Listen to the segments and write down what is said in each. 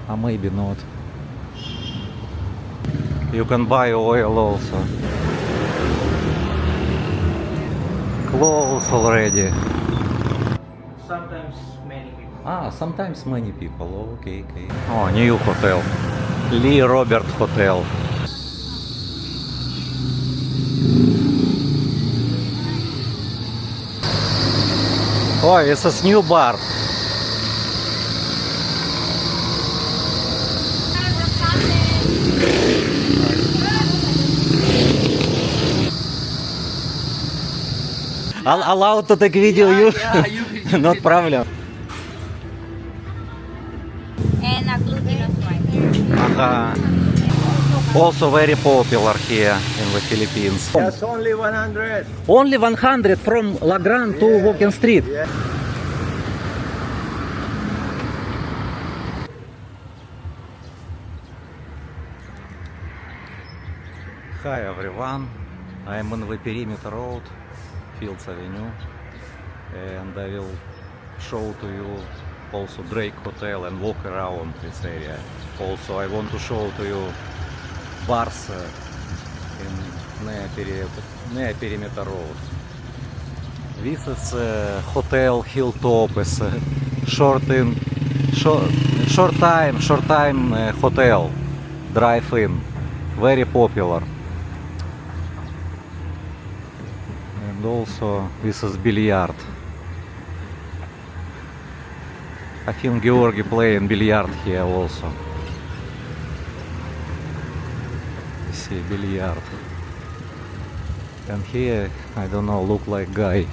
maybe not. You can buy oil also. Close already. Sometimes many people. Sometimes many people. Okay. Oh, new hotel. Lee Robert Hotel. Oh, this is new bar. Allowed to take video, you? Not problem. And a glutinous one. Also very popular here in the Philippines. That's only 100. Only 100 from La Grande to Walking Street. Yeah. Hi everyone, I'm on the Perimeter Road, Fields Avenue, and I will show to you also Drake Hotel and walk around this area. Also I want to show to you bars near Perimeter Road. This is Hotel Hilltop, is short time hotel, drive-in, very popular. And also this is billiard. I think Georgi playing billiard here also. You see billiard. And here, I don't know, look like guy.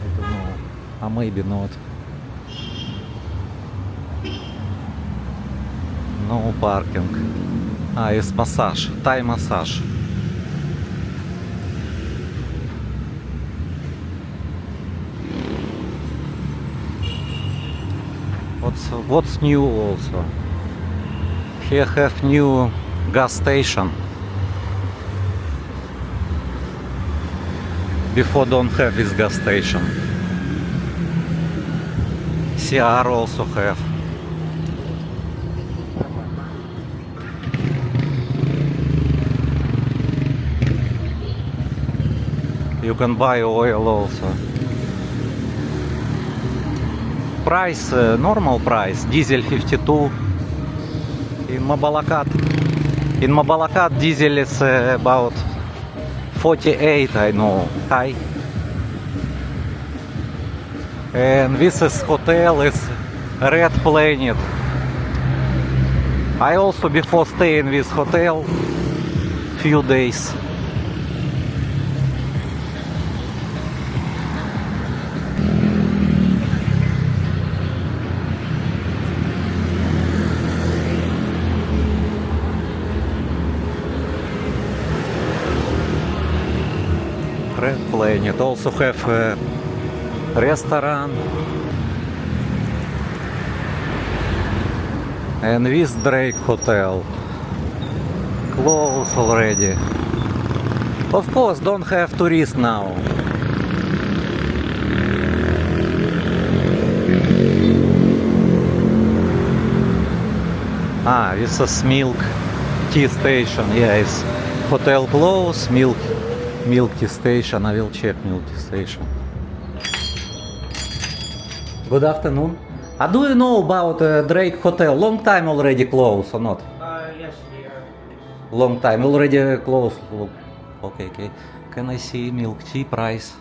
I don't know, maybe not. No parking. It's massage, Thai massage. What's new also? Here have new gas station. Before don't have this gas station. CR also have. You can buy oil also. Price, normal price, diesel 52. In Mabalacat diesel is about 48, I know, high. And this is hotel, is Red Planet. I also before stay in this hotel few days. Red Planet also have a restaurant, and this Drake Hotel closed already. Of course, don't have tourists now. This is Milk Tea Station. Yeah, it's hotel closed, Milk Tea Station. I will check Milk Tea Station. Good afternoon. Do you know about Drake Hotel? Long time already closed or not? Yes, they are. Long time already closed. Okay. Can I see milk tea price?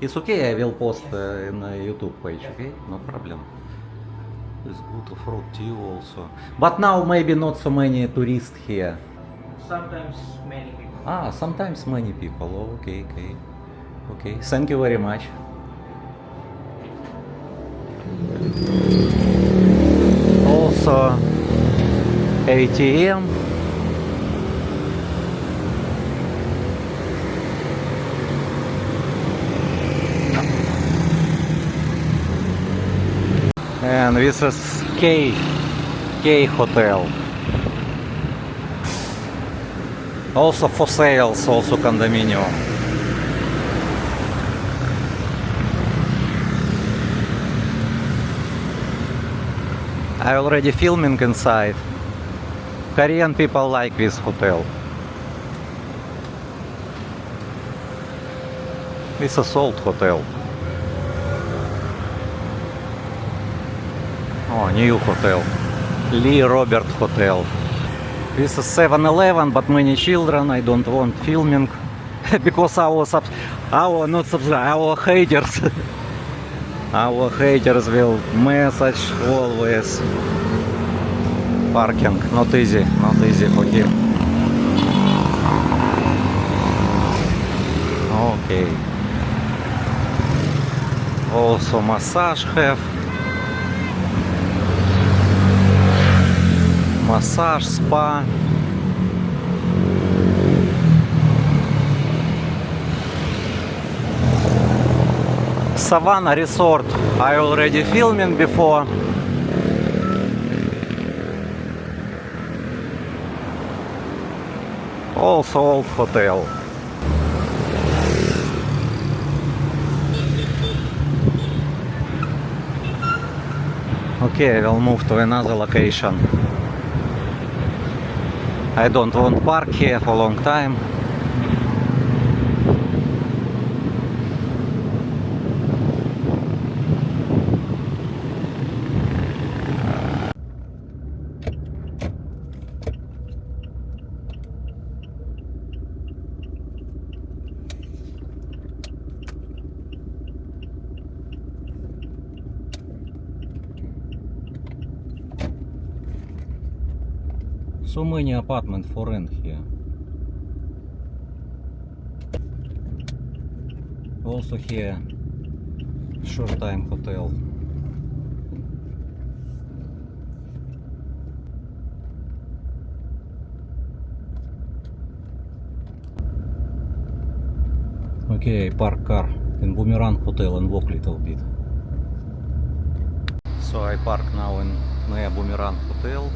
It's okay. I will post in YouTube page. Okay, no problem. It's good fruit tea also. But now maybe not so many tourists here. Sometimes many people. Sometimes many people. Okay. Thank you very much. Also ATM. And this is K Hotel. Also for sales, also condominium. I already filming inside. Korean people like this hotel. It's a Salt hotel. Oh, new hotel. Lee Robert Hotel. This is 7-Eleven, but many children. I don't want filming because our haters, our haters will message always. Parking not easy for him. Okay. Also massage have. Massage, spa. Savannah Resort. I already filming before. Also old hotel. Okay, we'll move to another location. I don't want park here for a long time. So many apartments for rent here. Also here short time hotel. Okay, park car in Boomerang Hotel and walk little bit. So I park now in near Boomerang Hotel.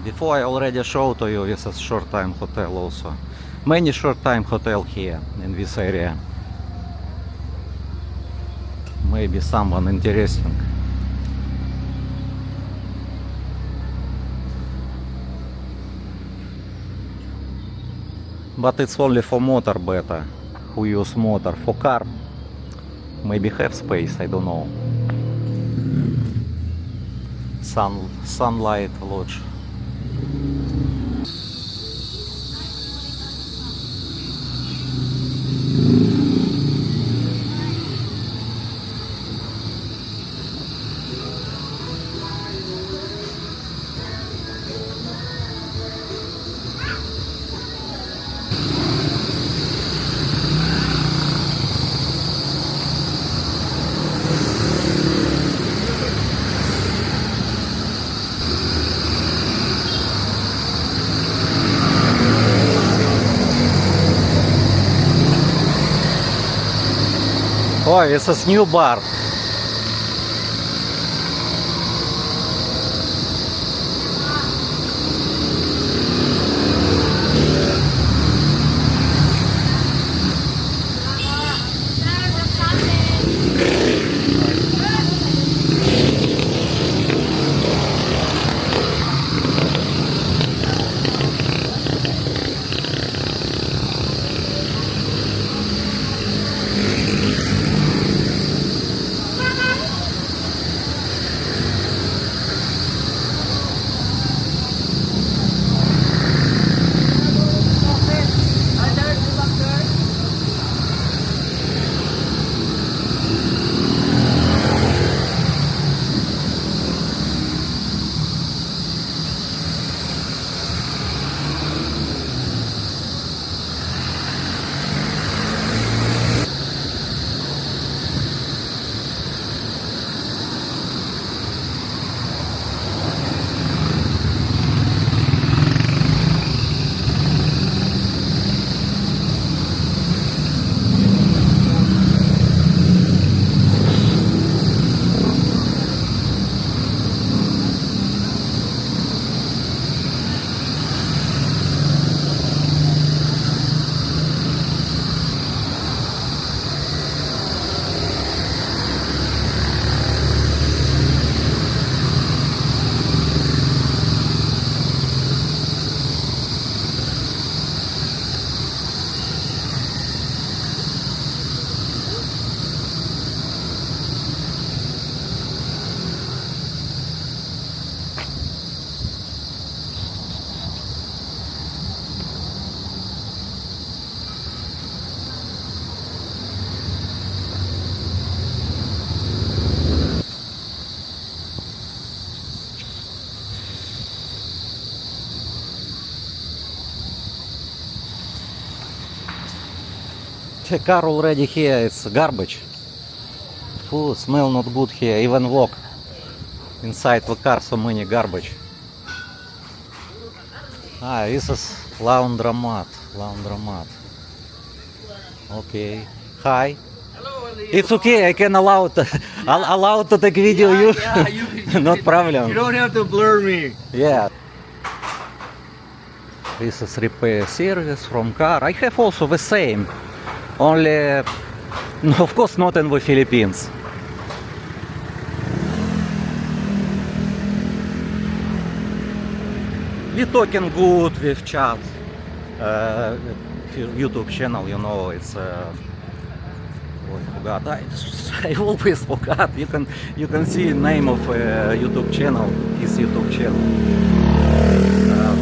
Before I already showed to you this is short time hotel also. Many short time hotel here in this area. Maybe someone interesting. But it's only for motor beta, who use motor. For car, maybe have space, I don't know. Sunlight Lodge. Oh, this is new bar. car already here, it's garbage. Foo, smell not good here, even walk inside the car, so many garbage. Ah, this is laundromat. Okay. Hi. It's okay, I can allow to take video you. Not problem. You don't have to blur me. Yeah. This is repair service from car. I have also the same. Only, no, of course, not in the Philippines. We talking good with chat. YouTube channel, you know, it's. Oh, I forgot. I always forgot. You can see name of YouTube channel. His YouTube channel.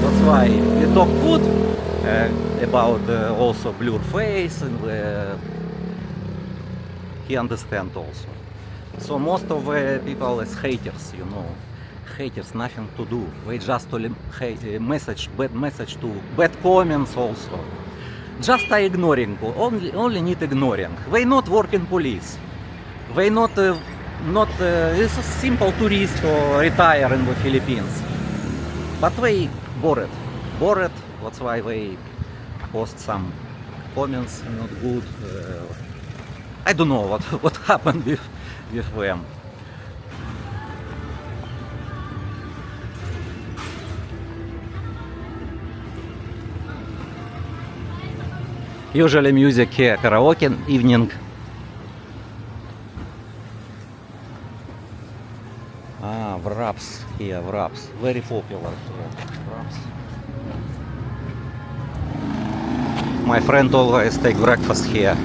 That's why we talk good about also blur face, and he understand also. So most of people is haters, you know. Haters, nothing to do. They just only hate, bad message to bad comments also. Just ignoring, only need ignoring. They not working police. They not it's a simple tourist or retire in the Philippines. But they bored. That's why they post some comments not good. I don't know what happened with them. Usually music here, karaoke evening. Ah, wraps here, wraps. Very popular here, wraps. My friend always take breakfast here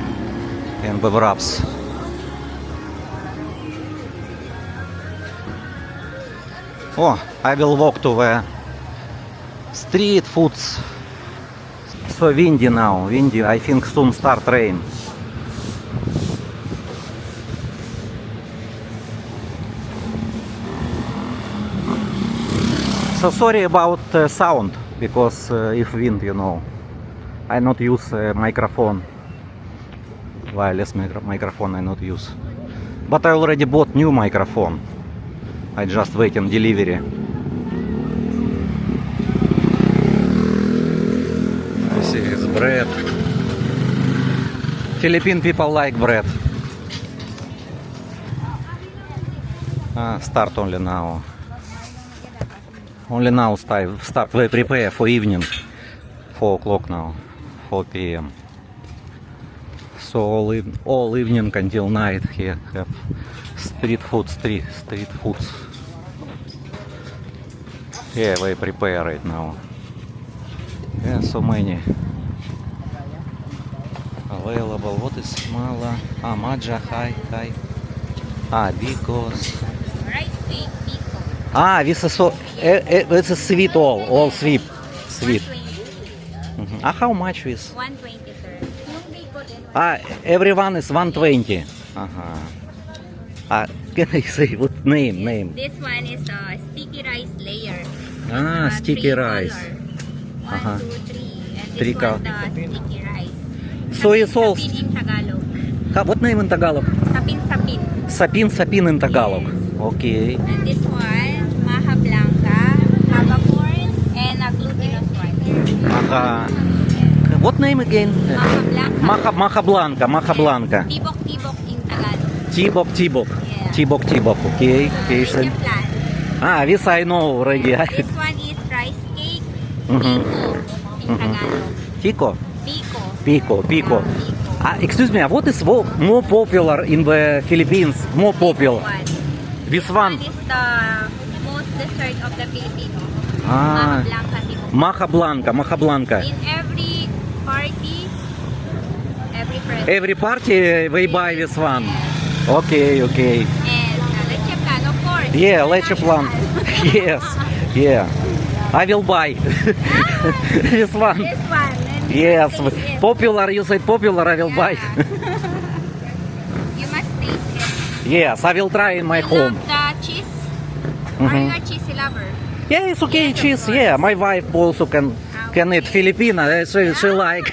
in the wraps. Oh, I will walk to the street foods. So windy now, windy. I think soon start rain. So sorry about sound, because if wind, you know, I not use microphone, wireless microphone I not use. But I already bought new microphone. I just waiting delivery. This is bread. Philippine people like bread. Start only now. Only now start. We prepare for evening. 4 o'clock now. 4 p.m. So all evening until night here have street foods. Yeah, we prepare right now. Yeah, so many available. What is mala? Maja, hi. Because Rice cake, biko. this is so. It's a sweet all sweet. 120. How much is? 120, sir. Yung biko din. Everyone is 120. Can I say what name? This one is sticky rice layer. Sticky Three rice. color. 1, 2, 3. And Three this one the sticky rice. So it's all. Sapin in Tagalog. What name in Tagalog? Sapin. Sapin in Tagalog. Yes. Okay. And this one, maha blanca, haba corn, and a glutinous one. What name again? Maha blanca. Maha Blanca. Tibok in Tagalog. Tibok. Yeah. Tibok. Okay. Here's the plan. This I know already. This one is rice cake, Mhm. biko in Tagalog. Pico. Biko. Excuse me, what is more popular in the Philippines? More popular. This one. This is the most dessert of the Philippines. Ah. Maha blanca, tibok. Maha Blanca. In every party, every present. Every party we buy this one. Yes. Okay. And leche plan, of course. Yeah, leche plan. Yes. Yeah. I will buy this one. This one. And Yes. you must taste it. Popular. You said popular. I will buy. You must taste it. Yes, I will try in my You home. love the cheese? Are you a cheesy lover? Yeah, it's okay. Yes, of Cheese. course. Yeah, my wife also can eat Filipina. She like.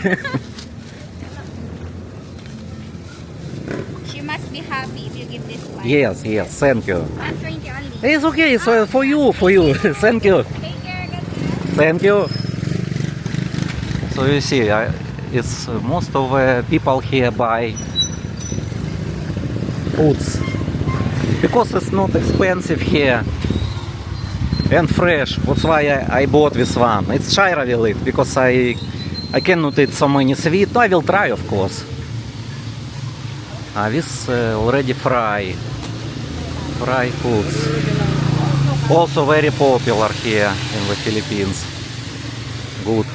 Yes, yes, thank you. 120 only. It's okay, so for you, thank you. Take care, guys. Thank you. So you see, it's most of people here buy foods because it's not expensive here and fresh. That's why I bought this one. It's Shira will eat because I cannot eat so many sweet. No, I will try, of course. This already fry foods. Also very popular here in the Philippines. Good.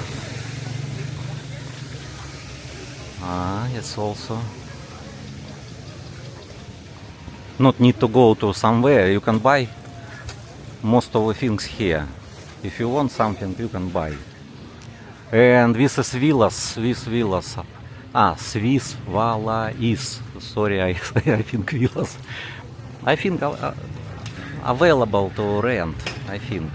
It's also not need to go to somewhere. You can buy most of the things here. If you want something, you can buy. And this is villas. Swiss villas. Swiss Valais. Sorry, I think villas. I think available to rent, I think.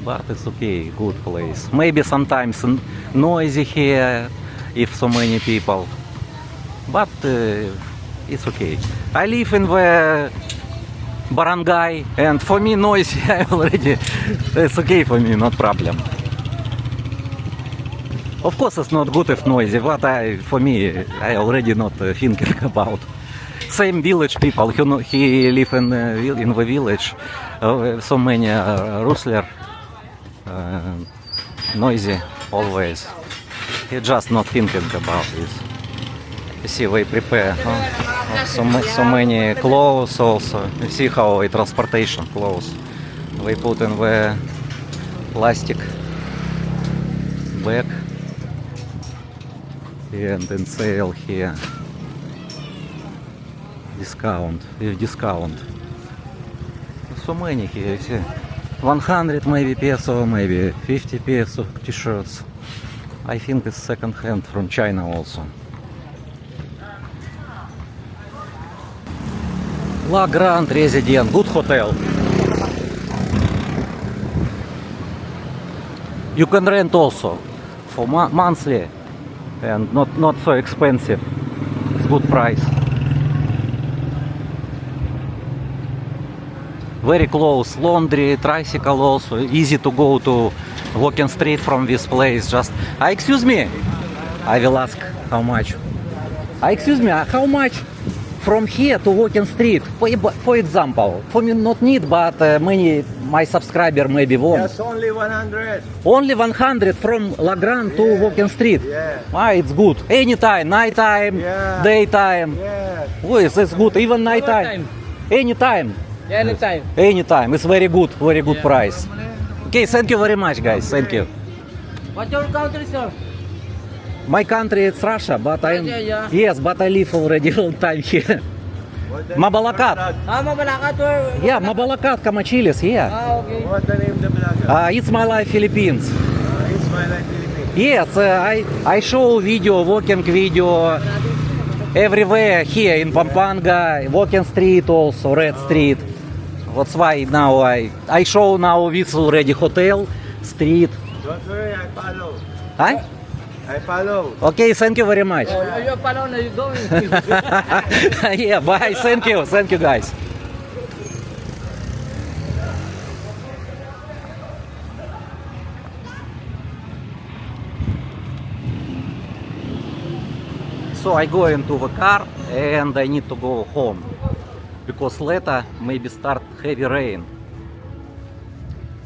But it's okay, good place. Maybe sometimes noisy here if so many people. But it's okay. I live in the barangay and for me noisy already. It's okay for me, not problem. Of course it's not good if noisy, but for me I already not thinking about. Same village people, he live in the village, so many rustler, noisy always. He just not thinking about this. You see, we prepare so many clothes also. You see how transportation clothes. We put in the plastic bag and in sale here. Discount, with discount. So many here, you see. 100 maybe peso, maybe 50 peso t-shirts. I think it's second hand from China also. La Grande Residence, good hotel. You can rent also for monthly and not so expensive. It's good price. Very close, laundry, tricycle also, easy to go to walking street from this place. Just, excuse me, I will ask how much. Excuse me, how much from here to walking street? For example, for me not need, but many my subscriber maybe want. Yes, only 100. Only 100 from La Grande to walking street. Yeah. It's good. Anytime, nighttime, Yeah. daytime. Yeah. Oh, it's good. Even nighttime. Anytime. Anytime. Anytime. It's very good price. Okay, thank you very much, guys. Thank you. What's your country, sir? My country is Russia, but I Yeah. yes, but I live already long time here. Mabalacat. Mabalacat or... Yeah, Mabalacat, Kamachilis. Yeah. Okay. What's the name of the Malaga? It's my life, Philippines. It's my life, Philippines. Yes, I show video, walking video everywhere here in Pampanga, walking street also, Red Street. That's why now I show now this already hotel, street. Don't worry, I follow. Huh? I follow. Okay, thank you very much. You follow, now you going. Yeah, bye. Thank you guys. So I go into the car and I need to go home because later maybe start heavy rain.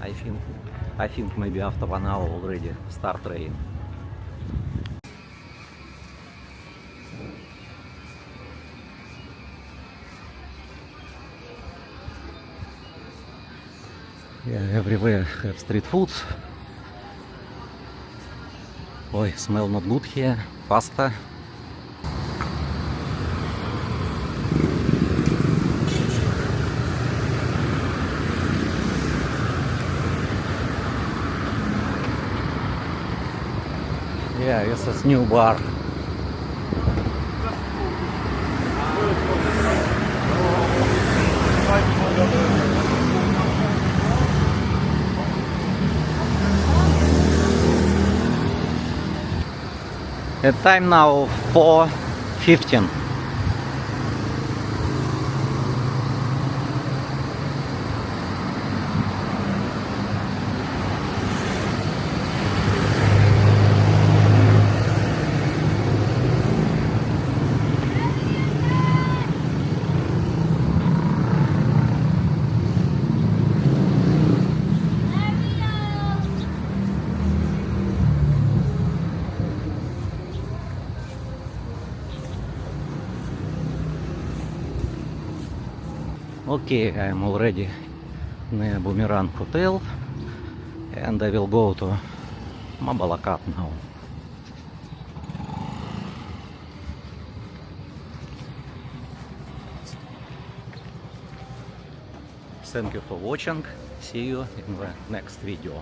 I think maybe after 1 hour already start rain. Yeah, everywhere have street foods. Oi, smell not good here. Pasta. Yeah, this is new bar. The time now 4:15. Okay, I am already near Boomerang Hotel and I will go to Mabalacat now. Thank you for watching. See you in the next video.